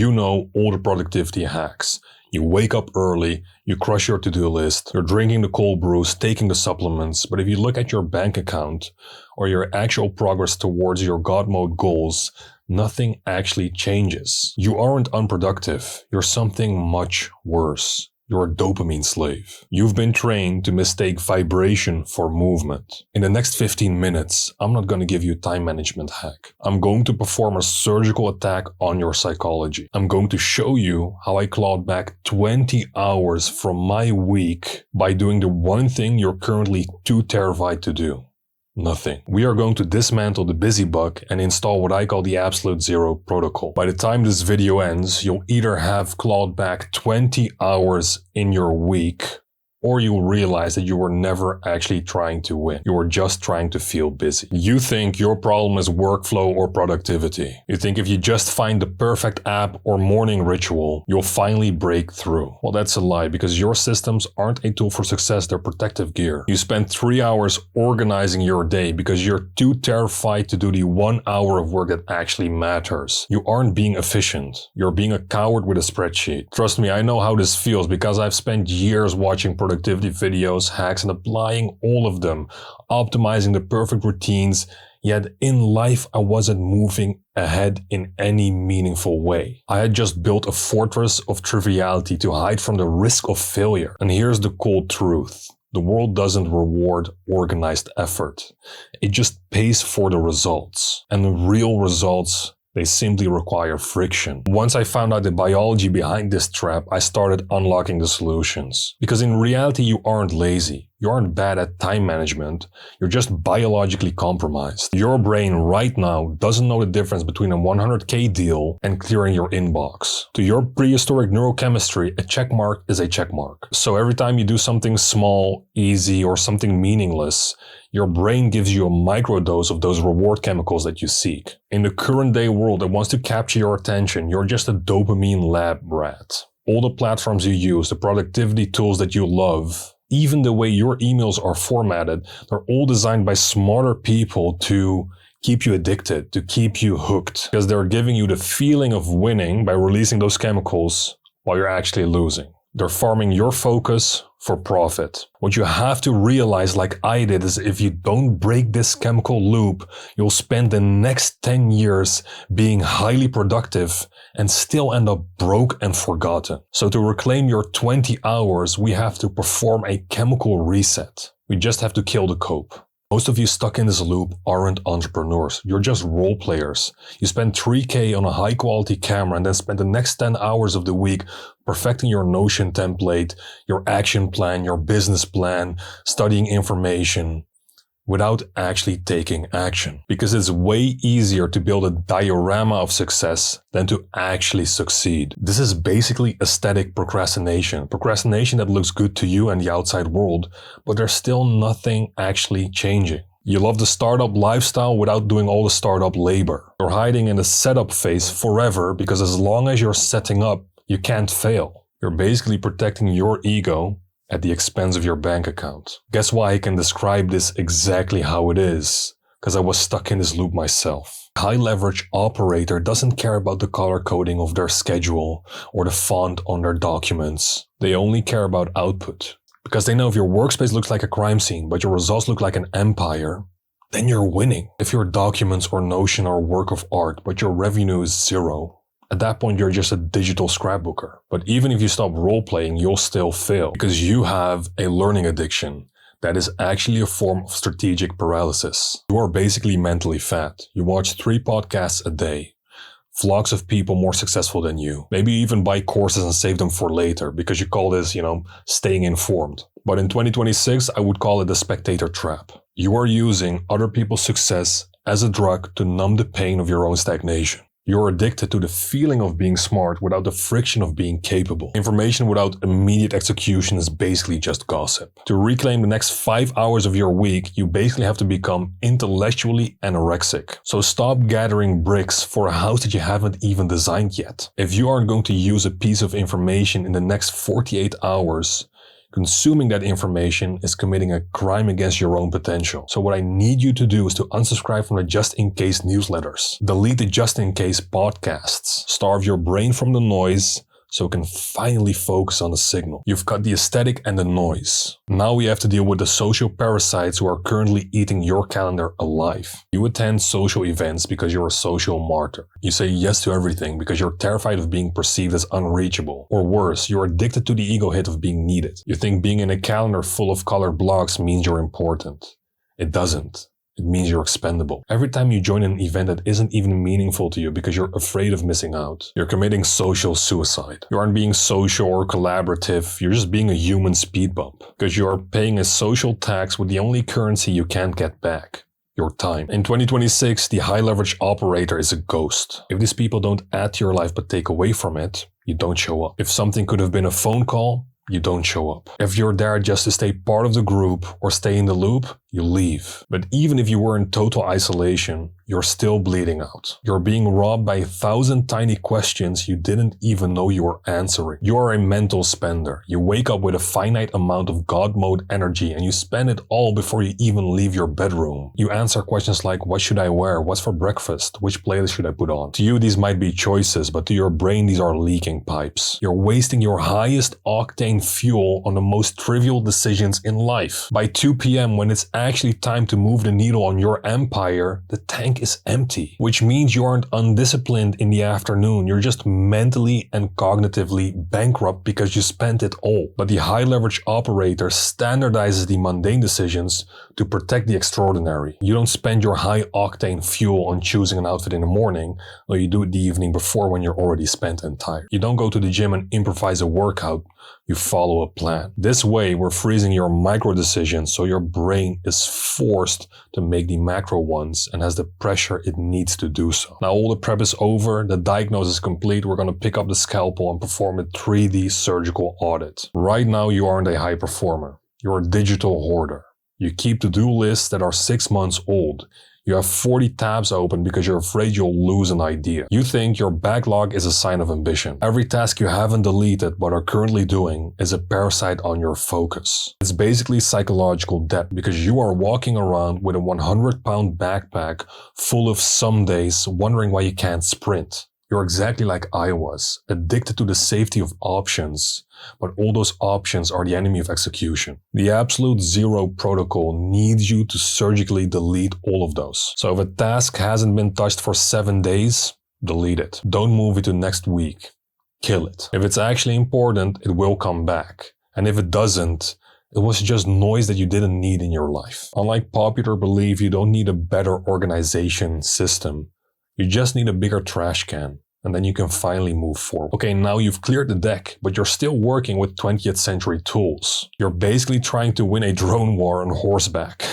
You know all the productivity hacks. You wake up early, you crush your to-do list, you're drinking the cold brews, taking the supplements, but if you look at your bank account or your actual progress towards your God mode goals, nothing actually changes. You aren't unproductive, you're something much worse. You're a dopamine slave. You've been trained to mistake vibration for movement. In the next 15 minutes, I'm not going to give you a time management hack. I'm going to perform a surgical attack on your psychology. I'm going to show you how I clawed back 20 hours from my week by doing the one thing you're currently too terrified to do. Nothing. We are going to dismantle the busy buck and install what I call the absolute zero protocol. By the time this video ends, you'll either have clawed back 20 hours in your week, or you'll realize that you were never actually trying to win. You were just trying to feel busy. You think your problem is workflow or productivity. You think if you just find the perfect app or morning ritual, you'll finally break through. Well, that's a lie, because your systems aren't a tool for success, they're protective gear. You spend 3 hours organizing your day because you're too terrified to do the 1 hour of work that actually matters. You aren't being efficient. You're being a coward with a spreadsheet. Trust me, I know how this feels because I've spent years watching productivity videos, hacks, and applying all of them, optimizing the perfect routines, yet in life I wasn't moving ahead in any meaningful way. I had just built a fortress of triviality to hide from the risk of failure. And here's the cold truth. The world doesn't reward organized effort. It just pays for the results. And the real results, they simply require friction. Once I found out the biology behind this trap, I started unlocking the solutions. Because in reality, you aren't lazy. You aren't bad at time management. You're just biologically compromised. Your brain right now doesn't know the difference between a 100K deal and clearing your inbox. To your prehistoric neurochemistry, a check mark is a check mark. So every time you do something small, easy, or something meaningless, your brain gives you a microdose of those reward chemicals that you seek. In the current day world that wants to capture your attention, you're just a dopamine lab rat. All the platforms you use, the productivity tools that you love, even the way your emails are formatted, they're all designed by smarter people to keep you addicted, to keep you hooked, because they're giving you the feeling of winning by releasing those chemicals while you're actually losing. They're farming your focus for profit. What you have to realize, like I did, is if you don't break this chemical loop, you'll spend the next 10 years being highly productive and still end up broke and forgotten. So to reclaim your 20 hours, we have to perform a chemical reset. We just have to kill the cope. Most of you stuck in this loop aren't entrepreneurs. You're just role players. You spend 3K on a high quality camera and then spend the next 10 hours of the week perfecting your Notion template, your action plan, your business plan, studying information without actually taking action. Because it's way easier to build a diorama of success than to actually succeed. This is basically aesthetic procrastination. Procrastination that looks good to you and the outside world, but there's still nothing actually changing. You love the startup lifestyle without doing all the startup labor. You're hiding in the setup phase forever because as long as you're setting up, you can't fail. You're basically protecting your ego at the expense of your bank account. Guess why I can describe this exactly how it is? Because I was stuck in this loop myself. A high leverage operator doesn't care about the color coding of their schedule or the font on their documents. They only care about output. Because they know if your workspace looks like a crime scene, but your results look like an empire, then you're winning. If your documents or Notion are a work of art, but your revenue is zero, at that point, you're just a digital scrapbooker. But even if you stop role-playing, you'll still fail because you have a learning addiction that is actually a form of strategic paralysis. You are basically mentally fat. You watch 3 podcasts a day, vlogs of people more successful than you. Maybe you even buy courses and save them for later because you call this, staying informed. But in 2026, I would call it the spectator trap. You are using other people's success as a drug to numb the pain of your own stagnation. You're addicted to the feeling of being smart without the friction of being capable. Information without immediate execution is basically just gossip. To reclaim the next 5 hours of your week, you basically have to become intellectually anorexic. So stop gathering bricks for a house that you haven't even designed yet. If you aren't going to use a piece of information in the next 48 hours, Consuming that information is committing a crime against your own potential. So what I need you to do is to unsubscribe from the Just In Case newsletters. Delete the Just In Case podcasts. Starve your brain from the noise so it can finally focus on the signal. You've got the aesthetic and the noise. Now we have to deal with the social parasites who are currently eating your calendar alive. You attend social events because you're a social martyr. You say yes to everything because you're terrified of being perceived as unreachable. Or worse, you're addicted to the ego hit of being needed. You think being in a calendar full of colored blocks means you're important. It doesn't. It means you're expendable. Every time you join an event that isn't even meaningful to you because you're afraid of missing out, you're committing social suicide. You aren't being social or collaborative, you're just being a human speed bump. Because you're paying a social tax with the only currency you can't get back. Your time. In 2026, the high leverage operator is a ghost. If these people don't add to your life but take away from it, you don't show up. If something could have been a phone call, you don't show up. If you're there just to stay part of the group or stay in the loop, you leave. But even if you were in total isolation, you're still bleeding out. You're being robbed by 1,000 tiny questions you didn't even know you were answering. You're a mental spender. You wake up with a finite amount of God mode energy and you spend it all before you even leave your bedroom. You answer questions like, what should I wear? What's for breakfast? Which playlist should I put on? To you, these might be choices, but to your brain, these are leaking pipes. You're wasting your highest octane fuel on the most trivial decisions in life. By 2 p.m., when it's actually time to move the needle on your empire, the tank is empty, which means you aren't undisciplined in the afternoon. You're just mentally and cognitively bankrupt because you spent it all. But the high leverage operator standardizes the mundane decisions to protect the extraordinary. You don't spend your high octane fuel on choosing an outfit in the morning, or you do it the evening before when you're already spent and tired. You don't go to the gym and improvise a workout. You follow a plan. This way, we're freezing your micro decisions so your brain is forced to make the macro ones and has the pressure it needs to do so. Now all the prep is over, the diagnosis is complete, we're going to pick up the scalpel and perform a 3D surgical audit. Right now you aren't a high performer. You're a digital hoarder. You keep to-do lists that are 6 months old. You have 40 tabs open because you're afraid you'll lose an idea. You think your backlog is a sign of ambition. Every task you haven't deleted but are currently doing is a parasite on your focus. It's basically psychological debt because you are walking around with a 100-pound backpack full of some days wondering why you can't sprint. You're exactly like I was, addicted to the safety of options, but all those options are the enemy of execution. The absolute zero protocol needs you to surgically delete all of those. So if a task hasn't been touched for 7 days, delete it. Don't move it to next week. Kill it. If it's actually important, it will come back. And if it doesn't, it was just noise that you didn't need in your life. Unlike popular belief, you don't need a better organization system. You just need a bigger trash can, and then you can finally move forward. Okay, now you've cleared the deck, but you're still working with 20th century tools. You're basically trying to win a drone war on horseback.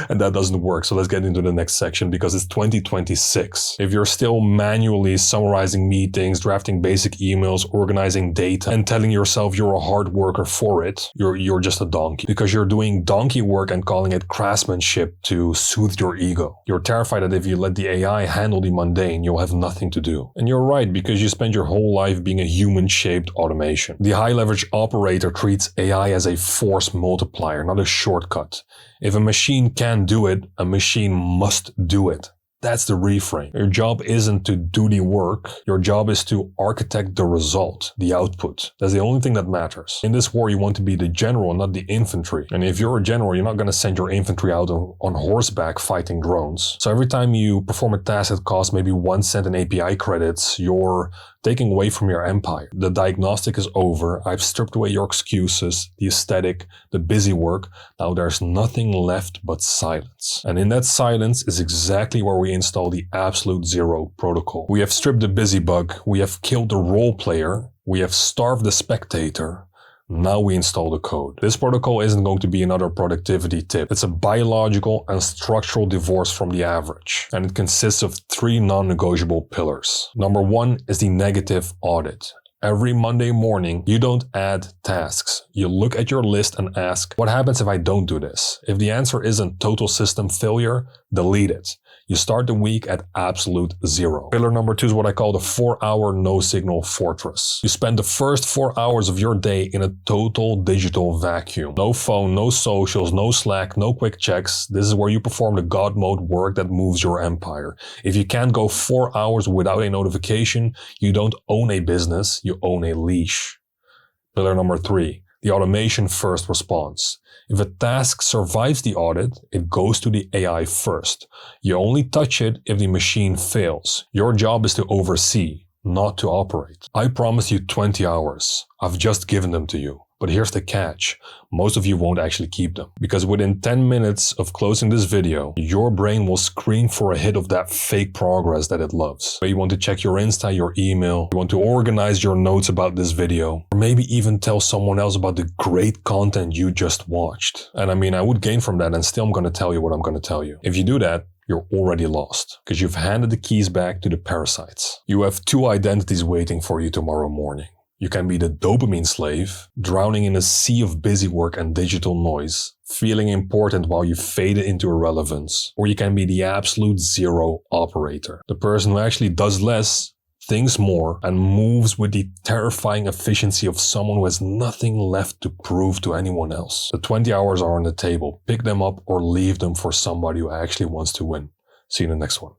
And that doesn't work, so let's get into the next section because it's 2026. If you're still manually summarizing meetings, drafting basic emails, organizing data, and telling yourself you're a hard worker for it, you're just a donkey. Because you're doing donkey work and calling it craftsmanship to soothe your ego. You're terrified that if you let the AI handle the mundane, you'll have nothing to do. And you're right, because you spend your whole life being a human-shaped automation. The high-leverage operator treats AI as a force multiplier, not a shortcut. If a machine can do it, a machine must do it. That's the reframe. Your job isn't to do the work. Your job is to architect the result, the output. That's the only thing that matters. In this war, you want to be the general, not the infantry. And if you're a general, you're not going to send your infantry out on horseback fighting drones. So every time you perform a task that costs maybe 1 cent in API credits, you're taking away from your empire. The diagnostic is over. I've stripped away your excuses, the aesthetic, the busy work. Now there's nothing left but silence. And in that silence is exactly where we install the absolute zero protocol. We have stripped the busy bug. We have killed the role player. We have starved the spectator. Now we install the code. This protocol isn't going to be another productivity tip. It's a biological and structural divorce from the average. And it consists of 3 non-negotiable pillars. Number 1 is the negative audit. Every Monday morning, you don't add tasks. You look at your list and ask, what happens if I don't do this? If the answer isn't total system failure, delete it. You start the week at absolute zero. Pillar number 2 is what I call the 4-hour no-signal fortress. You spend the first 4 hours of your day in a total digital vacuum. No phone, no socials, no Slack, no quick checks. This is where you perform the God mode work that moves your empire. If you can't go 4 hours without a notification, you don't own a business, you own a leash. Pillar number 3, the automation first response. If a task survives the audit, it goes to the AI first. You only touch it if the machine fails. Your job is to oversee, not to operate. I promised you 20 hours. I've just given them to you. But here's the catch. Most of you won't actually keep them. Because within 10 minutes of closing this video, your brain will scream for a hit of that fake progress that it loves. You want to check your Insta, your email, you want to organize your notes about this video, or maybe even tell someone else about the great content you just watched. And I would gain from that, and still I'm going to tell you what I'm going to tell you. If you do that, you're already lost, because you've handed the keys back to the parasites. You have 2 identities waiting for you tomorrow morning. You can be the dopamine slave, drowning in a sea of busy work and digital noise, feeling important while you fade into irrelevance. Or you can be the absolute zero operator, the person who actually does less, thinks more, and moves with the terrifying efficiency of someone who has nothing left to prove to anyone else. The 20 hours are on the table. Pick them up or leave them for somebody who actually wants to win. See you in the next one.